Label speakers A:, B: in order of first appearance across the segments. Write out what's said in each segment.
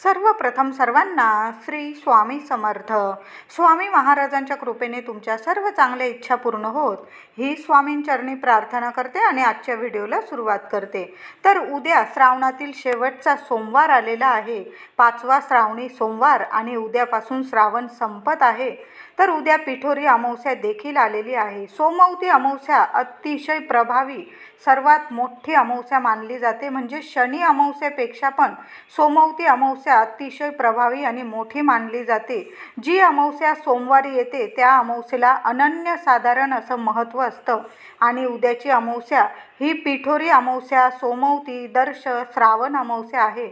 A: सर्वप्रथम सर्वांना श्री स्वामी समर्थ. स्वामी महाराजांच्या कृपेने तुमच्या सर्व चांगल्या इच्छा पूर्ण होत ही स्वामींचरणी प्रार्थना करते आणि आजच्या व्हिडिओला सुरुवात करते. तर उद्या श्रावणातील शेवटचा सोमवार आलेला आहे, 5वा श्रावणी सोमवार, आणि उद्यापासून श्रावण संपत आहे. तर उद्या पिठोरी अमावस्या देखील आलेली आहे. सोमवती अमावस्या अतिशय प्रभावी, सर्वात मोठी अमावस्या मानली जाते. म्हणजे शनी अमावस्यापेक्षा पण सोमवती अमावस्या अतिशय प्रभावी आणि मोठी मानली जाते. जी अमावस्या सोमवारी येते त्या अमावस्येला अनन्यसाधारण असं महत्त्व असतं. आणि उद्याची अमावस्या ही पिठोरी अमावस्या, सोमवती, दर्श, श्रावण अमावस्या आहे.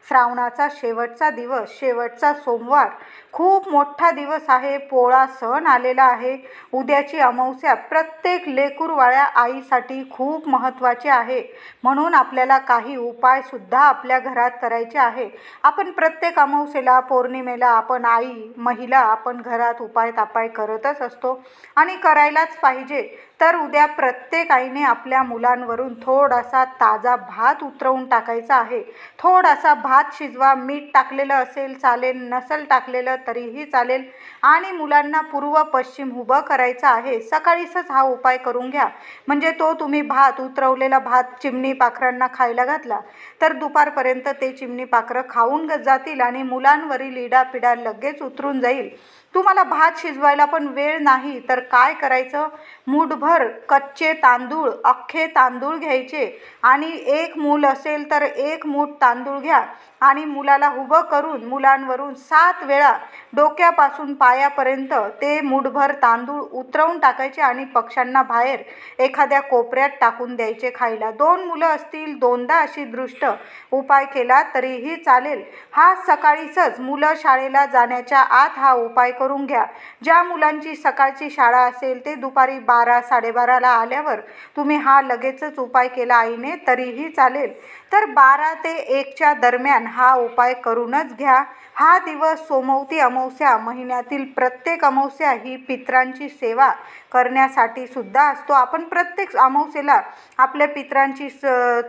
A: श्रावणाचा शेवटचा दिवस, शेवटचा सोमवार, खूप मोठा दिवस आहे. पोळा सण आलेला आहे. उद्याची अमावस्या प्रत्येक लेकरूवाळ्या आईसाठी खूप महत्त्वाची आहे. म्हणून आपल्याला काही उपायसुद्धा आपल्या घरात करायचे आहे. आपण प्रत्येक अमावस्येला, पौर्णिमेला आपण आई, महिला आपण घरात उपाय तापाय करतच असतो आणि करायलाच पाहिजे. तर उद्या प्रत्येक आईने आपल्या मुलांवरून थोडासा ताजा भात उतरवून टाकायचा आहे. थोडासा भात शिजवा, मीठ टाकलेलं असेल चालेल, नसेल टाकलेलं तरीही चालेल, आणि मुलांना पूर्व पश्चिम उभं करायचं आहे. सकाळीच हा उपाय करून घ्या. म्हणजे तो तुम्ही भात, उतरवलेला भात चिमणी पाखरांना खायला घातला तर दुपारपर्यंत ते चिमणी पाखरं खाऊन जातील आणि मुलांवरील इडापिडा लगेच उतरून जाईल. तुम्हाला भात शिजवायला पण वेळ नाही तर काय करायचं, मूठभर कच्चे तांदूळ, अख्खे तांदूळ घ्यायचे आणि एक मूल असेल तर एक मूठ तांदूळ घ्या आणि मुलाला उभं करून मुलांवरून 7 वेळा डोक्यापासून पायापर्यंत ते मूठभर तांदूळ उतरवून टाकायचे आणि पक्ष्यांना बाहेर एखाद्या कोपऱ्यात टाकून द्यायचे खायला. 2 मुलं असतील 2दा अशी दृष्ट उपाय केला तरीही चालेल. हा सकाळीच मुलं शाळेला जाण्याच्या आत हा उपाय करून घ्या. ज्या मुलांची सकाळची शाळा असेल ते दुपारी 12-12:30ला आल्यावर तुम्ही हा लगेचच उपाय केला आईने तरीही चालेल. तर 12 ते 1च्या दरम्यान हा उपाय करूनच घ्या. हा दिवस सोमवती अमावस्या, महिन्यातील प्रत्येक अमावस्या ही पितरांची सेवा करण्यासाठी सुद्धा असतो. आपण प्रत्येक अमावस्येला आपल्या पितरांची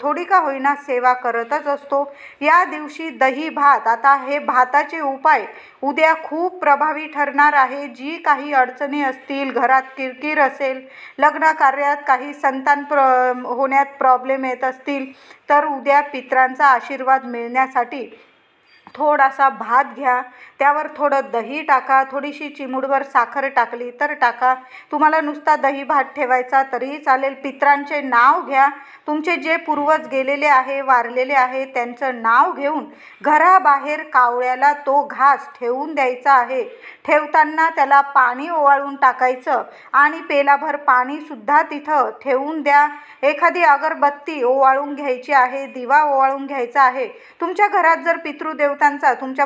A: थोडी का होईना सेवा करतच असतो. या दिवशी दही भात, आता हे भाताचे उपाय उद्या खूप प्रभावी ठरणार आहे. जी काही अडचणी असतील, घरात किरकिर असेल, लग्न कार्यात काही संतान होण्यात प्रॉब्लेम येत असतील तर उद्या पितरांचा आशीर्वाद मिळण्यासाठी थोडासा भात घ्या, त्यावर थोडं दही टाका, थोडीशी चिमूटभर साखर टाकली तर टाका. तुम्हाला नुसता दही भात ठेवायचा तरीही चालेल. पितरांचे नाव घ्या, तुमचे जे पूर्वज गेलेले आहे, वारलेले आहे त्यांचं नाव घेऊन घराबाहेर कावळ्याला तो घास ठेवून द्यायचा आहे. ठेवताना त्याला पाणी ओवाळून टाकायचं आणि पेलाभर पाणीसुद्धा तिथं ठेवून द्या. एखादी अगरबत्ती ओवाळून घ्यायची आहे, दिवा ओवाळून घ्यायचा आहे. तुमच्या घरात जर पितृदेवतांचा, तुमच्या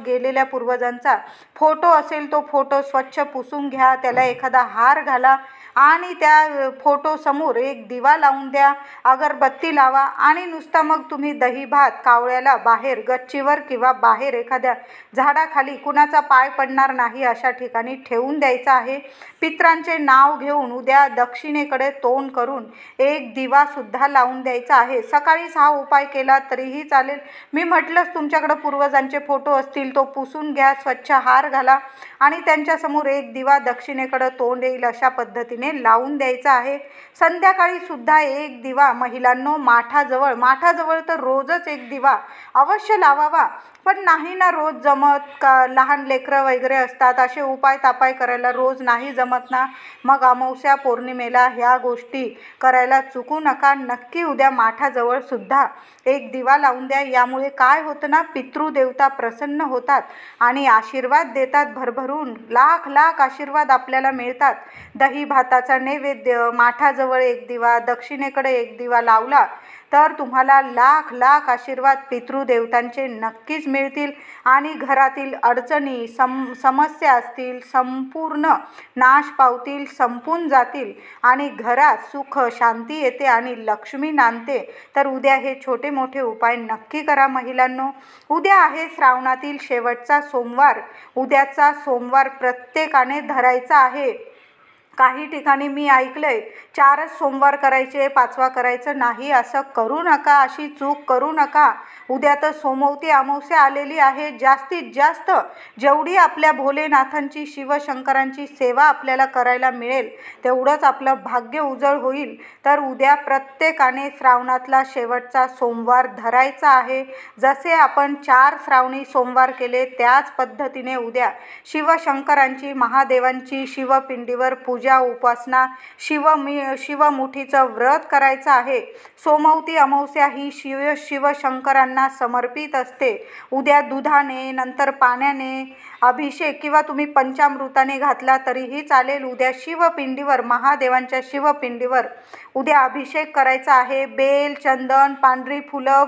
A: गेलेल्या पूर्वजांचा फोटो असेल तो फोटो स्वच्छ पुसून घ्या, त्याला एखादा हार घाला आणि त्या फोटोसमोर एक दिवा लावून द्या, अगरबत्ती लावा आणि नुसता मग तुम्ही दही भात कावळ्याला बाहेर गच्चीवर किंवा बाहेर एखाद्या झाडाखाली, कुणाचा पाय पडणार नाही अशा ठिकाणी ठेवून द्यायचा आहे. पितरांचे नाव घेऊन उद्या दक्षिणेकडे तोंड करून एक दिवासुद्धा लावून द्यायचा आहे. सकाळीच हा उपाय केला तरीही चालेल. मी म्हटलंच, तुमच्याकडे पूर्वजांचे फोटो असतील तो पुसून घ्या, स्वच्छ हार घाला आणि त्यांच्यासमोर एक दिवा दक्षिणेकडे तोंड येईल अशा पद्धतीने लावून द्यायचा आहे. संध्याकाळी सुद्धा एक दिवा महिलांनो माठाजवळ तर रोजच एक दिवा अवश्य लावावा. पण नाही ना रोज जमत, का लहान लेकरं वगैरे असतात, असे उपाय तापाय करायला रोज नाही जमत ना, मग अमावस्या पौर्णिमेला ह्या गोष्टी करायला चुकू नका. नक्की उद्या माठाजवळ सुद्धा एक दिवा लावून द्या. यामुळे काय होतं ना, पितृदेवता प्रसन्न होतात आणि आशीर्वाद देतात भरभरून. लाख लाख आशीर्वाद आपल्याला मिळतात. दही भाताचा नैवेद्य, माठाजवळ एक दिवा, दक्षिणेकडे एक दिवा लावला तर तुम्हाला लाख लाख आशीर्वाद पितृदेवतांचे नक्कीच मिळतील आणि घरातील अडचणी, समस्या असतील संपूर्ण नाश पावतील, संपून जातील आणि घरात सुख शांती येते आणि लक्ष्मी नांदते. तर उद्या हे छोटे मोठे उपाय नक्की करा महिलांनो. उद्या आहे श्रावणातील शेवटचा सोमवार. उद्याचा सोमवार प्रत्येकाने धरायचा आहे. काही ठिकाणी मी ऐकलंय 4च सोमवार करायचे, 5वा करायचं नाही. असं करू नका, अशी चूक करू नका. उद्या तर सोमवती अमावस्या आलेली आहे. जास्तीत जास्त जेवढी आपल्या भोलेनाथांची शिवशंकरांची सेवा आपल्याला करायला मिळेल तेवढंच आपलं भाग्य उजळ होईल. तर उद्या प्रत्येकाने श्रावणातला शेवटचा सोमवार धरायचा आहे. जसे आपण 4 श्रावणी सोमवार केले त्याच पद्धतीने उद्या शिवशंकरांची, महादेवांची शिवपिंडीवर पूजा, उपासना, शिवमुठीचं व्रत करायचं आहे. सोमवती अमावस्या ही शिवशंकरांना समर्पित असते. उद्या दुधाने, नंतर पाण्याने अभिषेक किंवा तुम्ही पंचामृताने घातला तरीही चालेल. उद्या शिवपिंडीवर, महादेवांच्या शिवपिंडीवर उद्या अभिषेक करायचा आहे. बेल, चंदन, पांढरी फुलं,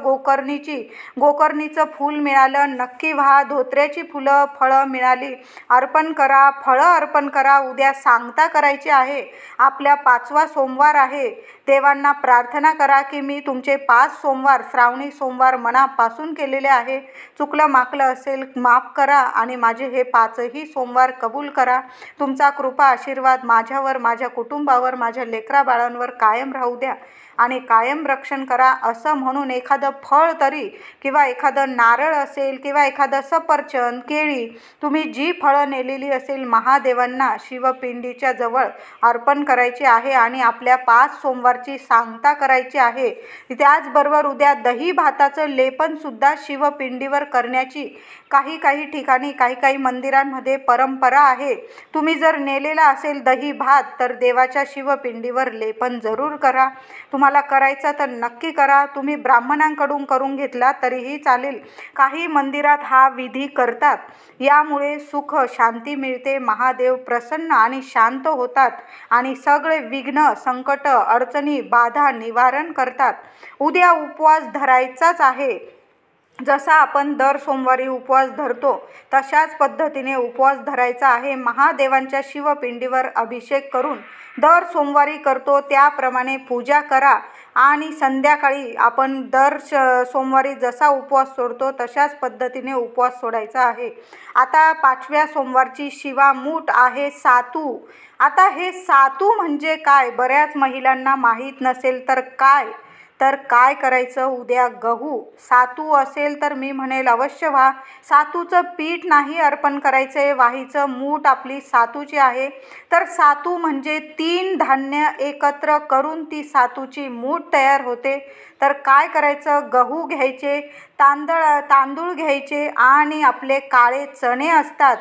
A: गोकर्णीचं फूल मिळालं नक्की व्हा. धोत्र्याची फुलं, फळं मिळाली अर्पण करा, फळं अर्पण करा. उद्या सांगता करायची आहे. आपल्या 5वा सोमवार आहे. देवांना प्रार्थना करा की मी तुमचे 5 सोमवार, श्रावणी सोमवार मनापासून केलेले आहे. चुकलं माकलं असेल माफ करा आणि माझे हे 5ही सोमवार कबूल करा. तुमचा कृपा आशीर्वाद माझ्यावर, माझ्या कुटुंबावर, माझ्या लेकराबाळांवर कायम राहू द्या आणि कायम रक्षण करा. असं म्हणून एखादं फळ तरी किंवा एखादं नारळ असेल किंवा एखादं सफरचंद, केळी, तुम्ही जी फळं नेलेली असेल महादेवांना शिवपिंडीच्या जवळ अर्पण करायची आहे आणि आपल्या 5 सोमवारची सांगता करायची आहे. त्याचबरोबर उद्या दही भाताचं लेपनसुद्धा शिवपिंडीवर करण्याची काही ठिकाणी, काही मंदिरांमध्ये परंपरा आहे. तुम्ही जर नेलेला असेल दही भात तर देवाच्या शिवपिंडीवर लेपन जरूर करा. तुम्हाला करायचं तर नक्की करा. तुम्ही ब्राह्मणांकडून करून घेतला तरीही चालेल. काही मंदिरात हा विधी करतात. यामुळे सुख, शांती मिळते. महादेव प्रसन्न आणि शांत होतात आणि सगळे विघ्न, संकट, अडचणी, बाधा निवारण करतात. उद्या उपवास धरायचाच आहे. जसा आपण दर सोमवारी उपवास धरतो तशाच पद्धतीने उपवास धरायचा आहे. महादेवांच्या शिवपिंडीवर अभिषेक करून दर सोमवारी करतो त्याप्रमाणे पूजा करा आणि संध्याकाळी आपण दर सोमवारी जसा उपवास सोडतो तशाच पद्धतीने उपवास सोडायचा आहे. आता 5व्या सोमवारची शिवामूठ आहे सातू. आता हे सातू म्हणजे काय बऱ्याच महिलांना माहीत नसेल तर काय करायचं. उद्या गहू सातू असेल तर मी म्हणेल अवश्य व्हा. सातूचं पीठ नाही अर्पण करायचं आहे. वाहीचं मूठ आपली सातूची आहे. तर सातू म्हणजे 3 धान्य एकत्र करून ती सातूची मूठ तयार होते. तर काय करायचं, गहू घ्यायचे, तांदूळ घ्यायचे आणि आपले काळे चणे असतात,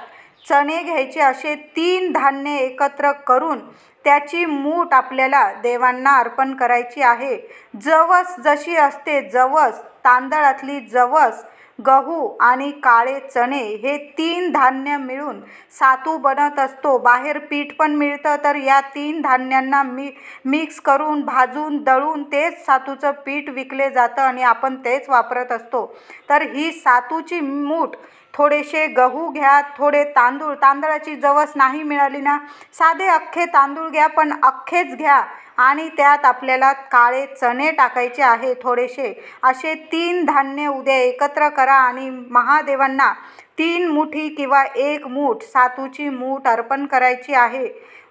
A: चणे घ्यायचे. असे 3 धान्य एकत्र करून त्याची मूठ आपल्याला देवांना अर्पण करायची आहे. जवस जशी असते, जवस, तांदळातली जवस, गहू आणि काळे चणे हे 3 धान्य मिळून सातू बनत असतो. बाहेर पीठ पण मिळतं. तर या 3 धान्यांना मिक्स करून, भाजून, दळून तेच सातूचं पीठ विकले जातं आणि आपण तेच वापरत असतो. तर ही सातूची मूठ, थोडेसे गहू घ्या, थोडे तांदळाची जवस नाही मिळाली ना, साधे अख्खे तांदूळ घ्या, पण अख्खेच घ्या आणि त्यात आपल्याला काळे चणे टाकायचे आहे थोडेसे. असे 3 धान्य उद्या एकत्र करा आणि महादेवांना 3 मुठी किंवा 1 मूठ सातूची मूठ अर्पण करायची आहे.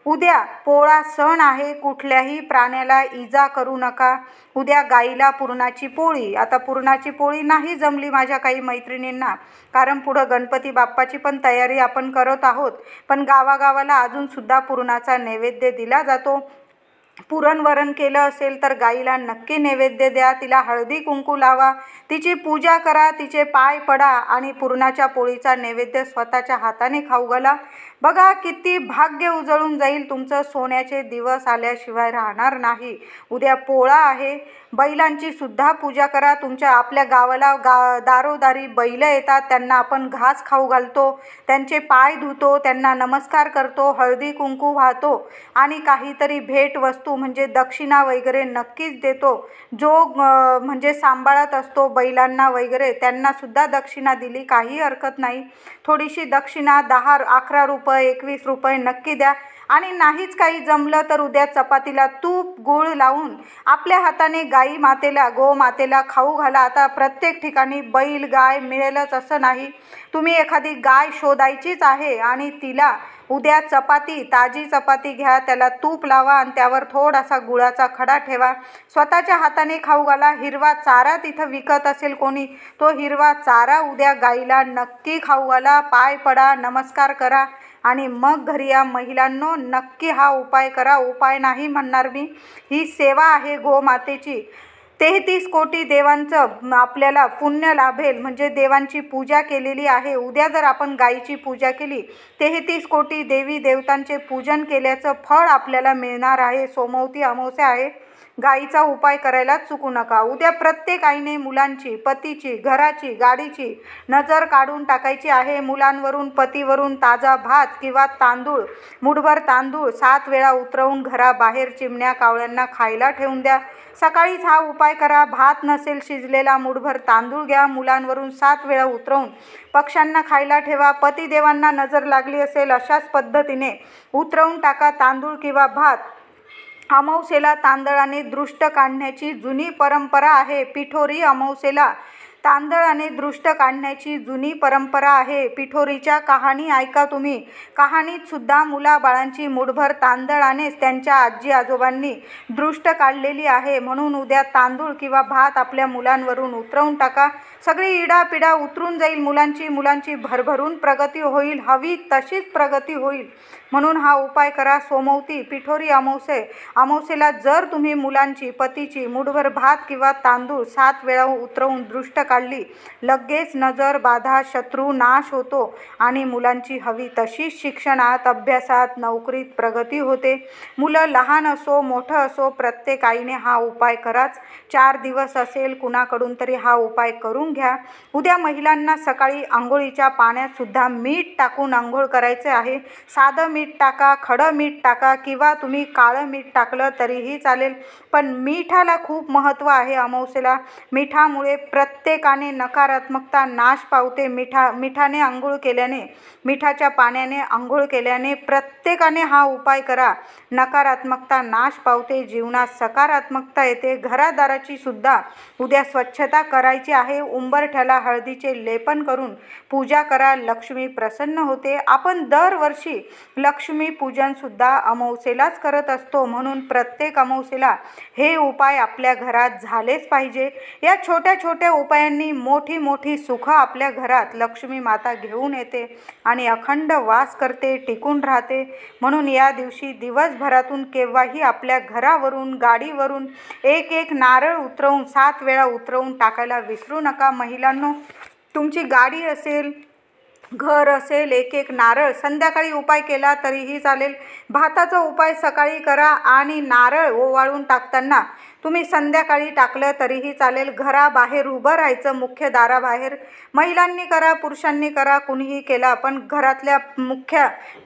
A: उद्या पोळा सण आहे. कुठल्याही प्राण्याला इजा करू नका. उद्या गाईला पुरणाची पोळी. आता पुरणाची पोळी नाही जमली माझ्या काही मैत्रिणींना, कारण पुढं गणपती बाप्पाची पण तयारी आपण करत आहोत. पण गावागावाला अजूनसुद्धा पुरणाचा नैवेद्य दिला जातो. पुरणवरण केलं असेल तर गाईला नक्की नैवेद्य द्या. तिला हळदी कुंकू लावा, तिची पूजा करा, तिचे पाय पडा आणि पुरणाच्या पोळीचा नैवेद्य स्वतःच्या हाताने खाऊ घाला. बघा किती भाग्य उजळून जाईल तुमचं. सोन्याचे दिवस आल्याशिवाय राहणार नाही. उद्या पोळा आहे. बैलांची सुद्धा पूजा करा. आपल्या गावाला दारोदारी बैल येतात, त्यांना आपण घास खाऊ घालतो, त्यांचे पाय धुतो, त्यांना नमस्कार करतो, हळदी कुंकू वाहतो आणि काहीतरी भेट वस्तू म्हणजे दक्षिणा वगैरे नक्कीच देतो. जो म्हणजे सांभाळत असतो बैलांना वगैरे त्यांनासुद्धा दक्षिणा दिली काही हरकत नाही. थोडीशी दक्षिणा 10-11 रुपये, 21 रुपये नक्की द्या. आणि नाहीच काही जमलं तर उद्या चपातीला तूप गूळ लावून आपल्या हाताने गाई मातेला, गो मातेला खाऊ घाला. आता प्रत्येक ठिकाणी बैल गाय मिळेलच असं नाही. तुम्ही एखादी गाय शोधायचीच आहे आणि तिला उद्या चपाती, ताजी चपाती घ्या, त्याला तूप लावा आणि त्यावर थोडासा गुळाचा खडा ठेवा. स्वतःच्या हाताने खाऊ घाला. हिरवा चारा तिथं विकत असेल कोणी, तो हिरवा चारा उद्या गाईला नक्की खाऊ घाला. पाय पडा, नमस्कार करा आणि मग घरी या. महिलांनो, नक्की हा उपाय करा. उपाय नाही म्हणणार मी, ही सेवा आहे गोमातेची. 33 कोटी देवांचं आपल्याला पुण्य लाभेल, म्हणजे देवांची पूजा केलेली आहे. उद्या जर आपण गायीची पूजा केली, 33 कोटी देवी देवतांचे पूजन केल्याचं फळ आपल्याला मिळणार आहे. सोमवती अमावस्या आहे, गायीचा उपाय करायला चुकू नका. उद्या प्रत्येक आईने मुलांची, पतीची, घराची, गाडीची नजर काढून टाकायची आहे. मुलांवरून, पतीवरून ताजा भात किंवा तांदूळ, मुठभर तांदूळ 7 वेळा उतरवून घराबाहेर चिमण्या कावळ्यांना खायला ठेवून द्या. सकाळीच हा उपाय करा. भात नसेल शिजलेला, मुठभर तांदूळ घ्या, मुलांवरून 7 वेळा उतरवून पक्ष्यांना खायला ठेवा. पतिदेवांना नजर लागली असेल, अशाच पद्धतीने उतरवून टाका तांदूळ किंवा भात. अमावस्येला तांदळाने दृष्ट काढण्याची जुनी परंपरा आहे. पिठोरी अमावस्येला तांदळाने दृष्ट काढण्याची जुनी परंपरा आहे. पिठोरीच्या कहाणी ऐका तुम्ही. कहाणीत सुद्धा मुलाबाळांची मुठभर तांदळानेच त्यांच्या आजी आजोबांनी दृष्ट काढलेली आहे. म्हणून उद्या तांदूळ किंवा भात आपल्या मुलांवरून उतरवून टाका. सगळी इडापिडा उतरून जाईल. मुलांची भरभरून प्रगती होईल, हवी तशीच प्रगती होईल. म्हणून हा उपाय करा. सोमवती पिठोरी अमावस्येला जर तुम्ही मुलांची, पतीची मुठभर भात किंवा तांदूळ 7 वेळा उतरवून दृष्ट काढली, लगेच नजर बाधा, शत्रू नाश होतो आणि मुलांची हवी तशीच शिक्षणात, अभ्यासात, नोकरीत प्रगती होते. मुलं लहान असो मोठं असो, प्रत्येक आईने हा उपाय कराच. 4 दिवस असेल कुणाकडून तरी हा उपाय करून घ्या. उद्या महिलांना सकाळी आंघोळीच्या पाण्यात सुद्धा मीठ टाकून आंघोळ करायचे आहे. साधं मीठ टाका, खडं मीठ टाका किंवा तुम्ही काळं मीठ टाकलं तरीही चालेल, पण मिठाला खूप महत्त्व आहे. अमावस्येला मिठामुळे प्रत्येकाने नकारात्मकता नाश पावते. मिठाने आंघोळ केल्याने, मिठाच्या पाण्याने आंघोळ केल्याने प्रत्येकाने हा उपाय करा. नकारात्मकता नाश पावते, जीवनात सकारात्मकता येते. घरादाराची सुद्धा उद्या स्वच्छता करायची आहे. उंबरठ्याला हळदीचे लेपन करून पूजा करा. लक्ष्मी प्रसन्न होते. आपण दरवर्षी लक्ष्मी पूजन सुद्धा अमावस्येलाच करत असतो, म्हणून प्रत्येक अमावस्येला हे उपाय आपल्या घरात झालेच पाहिजे. या छोट्या छोट्या उपायांनी मोठी मोठी सुख आपल्या घरात लक्ष्मी माता घेऊन येते आणि अखंड वास करते, टिकून राहते. म्हणून या दिवशी दिवसभरातून केव्हाही आपल्या घरावरून, गाडीवरून एक नारळ उतरवून 7 वेळा उतरवून टाकायला विसरू नका. महिलांनो, तुमची गाडी असेल, घर असेल, एक नारळ संध्याकाळी उपाय केला तरीही चालेल. भाताचा उपाय सकाळी करा आणि नारळ ओवाळून टाकताना तुम्ही संध्याकाळी टाकलं तरीही चालेल. घराबाहेर उभं राहायचं, मुख्य दाराबाहेर. महिलांनी करा, पुरुषांनी करा, कुणीही केला, पण घरातल्या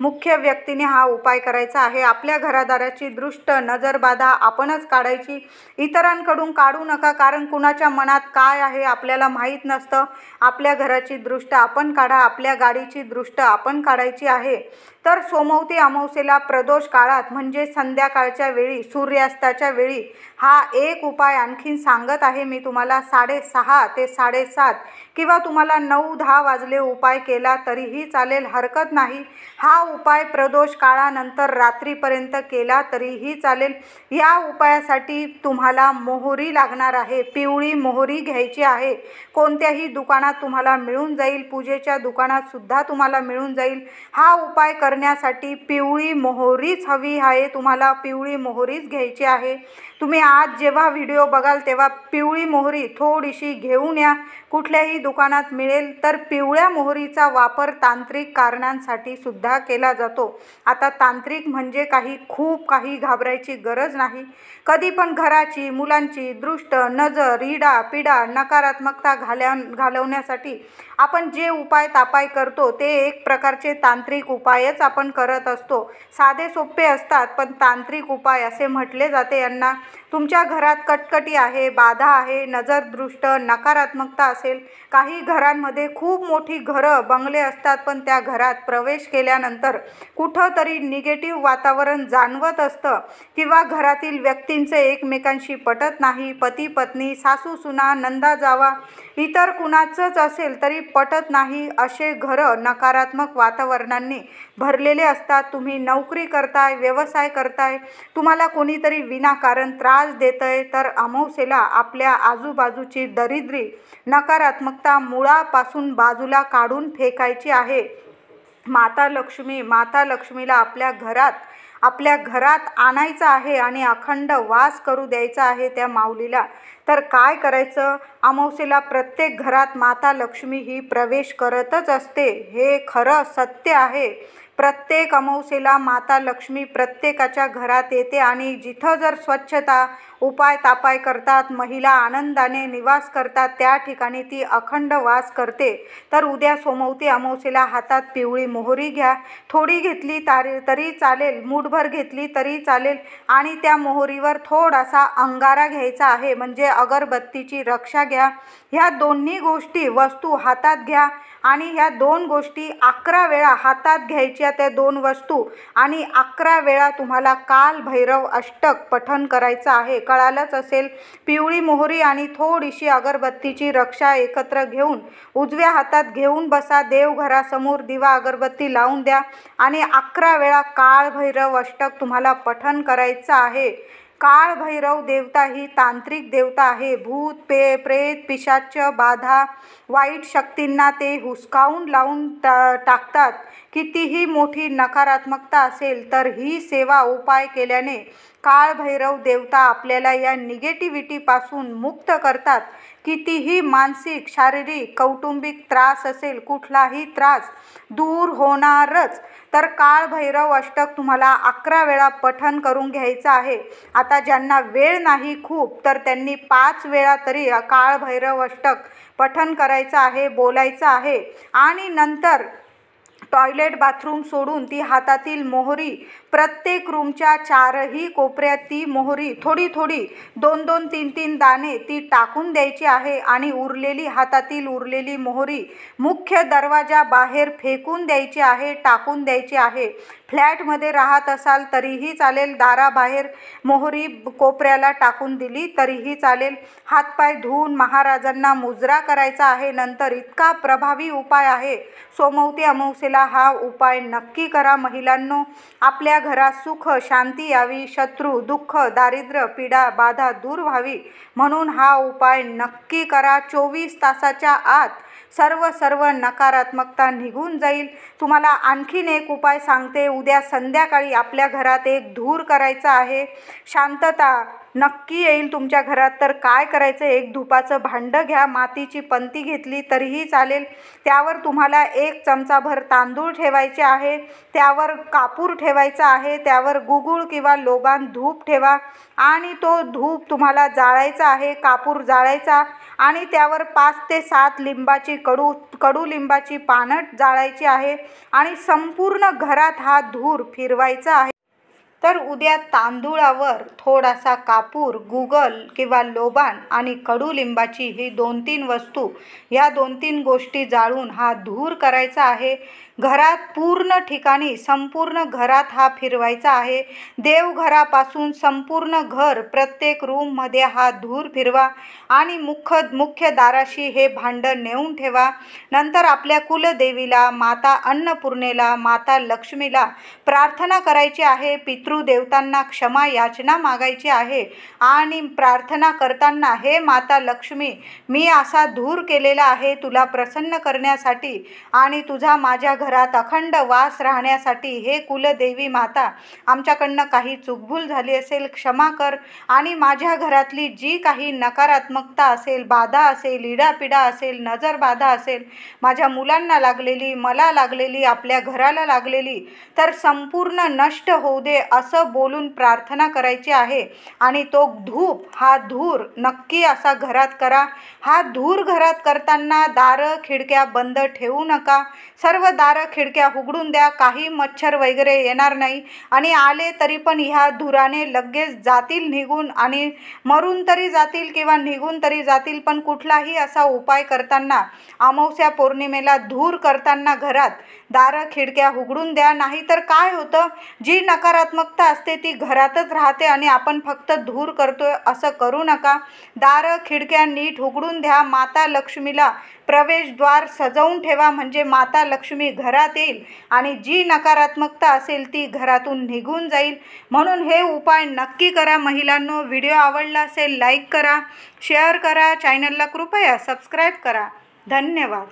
A: मुख्य व्यक्तीने हा उपाय करायचा आहे. आपल्या घरादाराची दृष्ट नजरबाधा आपणच काढायची, इतरांकडून काढू नका, कारण कुणाच्या मनात काय आहे आपल्याला माहीत नसतं. आपल्या घराची दृष्ट आपण काढा, आपल्या गाडीची दृष्ट आपण काढायची आहे. तर सोमवती अमावस्येला प्रदोष काळात, म्हणजे संध्याकाळच्या वेळी, सूर्यास्ताच्या वेळी हा एक उपाय आणखीन सांगत आहे मी तुम्हाला. 6:30 ते 7:30 किंवा तुम्हाला 9-10 वाजले उपाय केला तरीही चालेल, हरकत नाही. हा उपाय प्रदोष काळानंतर रात्रीपर्यंत केला तरीही चालेल. या उपायासाठी तुम्हाला मोहरी लागणार आहे. पिवळी मोहरी घ्यायची आहे. कोणत्याही दुकानात तुम्हाला मिळून जाईल, पूजेच्या दुकानात सुद्धा तुम्हाला मिळून जाईल. हा उपाय करण्यासाठी पिवळी मोहरीच हवी आहे. तुम्हाला पिवळी मोहरीच घ्यायची आहे. तुम्ही आज जेव्हा व्हिडिओ बघाल तेव्हा पिवळी मोहरी थोडीशी घेऊन या. कुठल्याही दुकानात मिळेल. तर पिवळ्या मोहरीचा वापर तांत्रिक कारणांसाठी सुद्धा केला जातो. आता तांत्रिक म्हणजे खूप काही घाबरायची गरज नाही. कधी पण घराची, मुलांची दृष्ट, नजर, इडा पिडा, नकारात्मकता घालवण्यासाठी आपण जे उपाय तापाय करतो ते एक प्रकारचे तांत्रिक उपायच आपण करत असतो. साधे सोपे असतात, पण तांत्रिक उपाय असे म्हटले जाते यांना. तुमच्या घरात कटकटी आहे, बाधा आहे, नजरदृष्ट नकारात्मकता असेल. काही घरांमध्ये खूप मोठी घरं बंगले असतात, पण त्या घरात प्रवेश केल्यानंतर कुठंतरी निगेटिव्ह वातावरण जाणवत असतं किंवा घरातील व्यक्तींचे एकमेकांशी पटत नाही. पती पत्नी, सासू सुना, नंदा जावा, इतर कुणाचंच असेल तरी पटत नाही. असे घरं नकारात्मक वातावरणांनी भरलेले असतात. तुम्ही नोकरी करताय, व्यवसाय करताय, तुम्हाला कोणीतरी विनाकारण त्रास देतंय, तर अमावास्येला आपल्या आजूबाजूची दरिद्री नकारात्मकता मुळापासून बाजूला काढून फेकायची आहे. माता लक्ष्मीला आपल्या घरात आणायचं आहे आणि अखंड वास करू द्यायचा आहे त्या माऊलीला. तर काय करायचं? अमावास्येला प्रत्येक घरात माता लक्ष्मी ही प्रवेश करतच असते. हे खरं सत्य आहे. प्रत्येक अमावास्येला माता लक्ष्मी प्रत्येकाच्या घरात येते आणि जिथं जर स्वच्छता उपाय तापाय करतात, महिला आनंदाने निवास करतात, त्या ठिकाणी ती अखंड वास करते. तर उद्या सोमवती अमावास्येला हातात पिवळी मोहरी घ्या. थोडी घेतली तरी चालेल, मूठभर घेतली तरी चालेल आणि त्या मोहरीवर थोडासा अंगारा घ्यायचा आहे, म्हणजे अगरबत्तीची रक्षा घ्या. ह्या दोन्ही गोष्टी वस्तू हातात घ्या आणि ह्या 2 गोष्टी 11 वेळा हातात घ्यायच्या, त्या 2 वस्तू, आणि 11 वेळा तुम्हाला काल भैरव अष्टक पठण करायचं आहे. कळालंच असेल. पिवळी मोहरी आणि थोडीशी अगरबत्तीची रक्षा एकत्र घेऊन उजव्या हातात घेऊन बसा. देवघरासमोर दिवा अगरबत्ती लावून द्या आणि 11 वेळा काळ भैरव अष्टक तुम्हाला पठण करायचं आहे. काळ भैरव देवता ही तांत्रिक देवता आहे. भूत प्रेत पिशाच बाधा वाईट शक्तींना ते हुसकावून लावून टाकतात. कितीही मोठी नकारात्मकता असेल तर ही सेवा उपाय केल्याने काळ भैरव देवता आपल्याला या निगेटिव्हिटीपासून मुक्त करतात. कितीही मानसिक, शारीरिक, कौटुंबिक त्रास असेल, कुठलाही त्रास दूर होणारच. तर काळ भैरव अष्टक तुम्हाला 11 वेळा पठण करून घ्यायचं आहे. आता ज्यांना वेळ नाही खूप, तर त्यांनी 5 वेळा तरी काळ भैरव अष्टक पठण करायचं आहे, बोलायचं आहे. आणि नंतर टॉयलेट बाथरूम सोडून ती हातातील मोहरी प्रत्येक रूमच्या 4ही कोपऱ्यात ती मोहरी थोडी 2-2, 3-3 दाणे ती टाकून द्यायची आहे आणि हातातील उरलेली मोहरी मुख्य दरवाजा बाहेर फेकून द्यायची आहे, टाकून द्यायची आहे. फ्लॅटमध्ये राहत असाल तरीही चालेल, दाराबाहेर मोहरी कोपऱ्याला टाकून दिली तरीही चालेल. हातपाय धुवून महाराजांना मुजरा करायचा आहे. नंतर इतका प्रभावी उपाय आहे. सोमवती अमावास्येला हा उपाय नक्की करा महिलांनो. आपल्या घरात सुख शांती यावी, शत्रू दुःख दारिद्र्य पीडा बाधा दूर व्हावी म्हणून हा उपाय नक्की करा. 24 तासाच्या आत सर्व नकारात्मकता निघून जाईल. तुम्हाला आणखीन एक उपाय सांगते. उद्या संध्याकाळी आपल्या घरात एक धूर करायचा आहे. शांतता नक्की येईल तुमच्या घरात. तर काय करायचं? एक धुपाचं भांडं घ्या. मातीची पंती घेतली तरीही चालेल. त्यावर तुम्हाला 1 चमचाभर तांदूळ ठेवायचे आहे. त्यावर कापूर ठेवायचा आहे. त्यावर गुगुळ किंवा लोबान धूप ठेवा आणि तो धूप तुम्हाला जाळायचा आहे. कापूर जाळायचा आणि त्यावर 5 ते 7 लिंबाची कडुलिंबाची पानं जाळायची आहे आणि संपूर्ण घरात हा धूर फिरवायचा आहे. तर उद्या तांदूळावर थोडासा कापूर, गुगल किंवा लोबान आणि कडुलिंबाची ही 2-3 वस्तू, या 2-3 गोष्टी जाळून हा धूर करायचा आहे. घरात पूर्ण ठिकाणी संपूर्ण घरात हा फिरवायचा आहे. देवघरापासून संपूर्ण घर प्रत्येक रूममध्ये हा धूर फिरवा आणि मुख्य दाराशी हे भांडं नेऊन ठेवा. नंतर आपल्या कुलदेवीला, माता अन्नपूर्णेला, माता लक्ष्मीला प्रार्थना करायची आहे. पितृदेवतांना क्षमा याचना मागायची आहे आणि प्रार्थना करताना, हे माता लक्ष्मी, मी असा धूर केलेला आहे तुला प्रसन्न करण्यासाठी आणि तुझा माझ्या घरात अखंड वास राहण्यासाठी. हे कुलदेवी माता, आमच्याकडनं काही चूकभूल झाली असेल क्षमा कर आणि माझ्या घरातली जी काही नकारात्मकता असेल, बाधा असेल, इडापिडा असेल, नजरबाधा असेल, माझ्या मुलांना लागलेली, मला लागलेली, आपल्या घराला लागलेली, तर संपूर्ण नष्ट होऊ दे असं बोलून प्रार्थना करायची आहे आणि तो धूप हा धूर नक्की असा घरात करा। हा धूर घरात करताना दारं खिडक्या बंद ठेवू नका, सर्व दारं खिडक्या उघडून द्या, काही मच्छर वगैरे येणार नाही आणि आले तरी पण ह्या धुराने लगेच जातील निघून आणि मरून तरी जातील किंवा निघून तरी जातील। पण कुठलाही असा उपाय करताना अमावस्या पौर्णिमेला धूर करताना घरात दारं खिडक्या उघडून द्या, नाहीतर काय होतं, जी नकारात्मकता असते ती घरातच राहते आणि आपण फक्त धूर करतोय असं करू नका। दारं खिडक्या नीट उघडून द्या, माता लक्ष्मीला प्रवेशद्वार सजवून ठेवा, म्हणजे माता लक्ष्मी घरात येईल आणि जी नकारात्मकता असेल ती घरातून निघून जाईल। म्हणून हे उपाय नक्की करा महिलांनो। व्हिडिओ आवडला असेल लाईक करा, शेअर करा, चॅनलला कृपया सबस्क्राईब करा। धन्यवाद।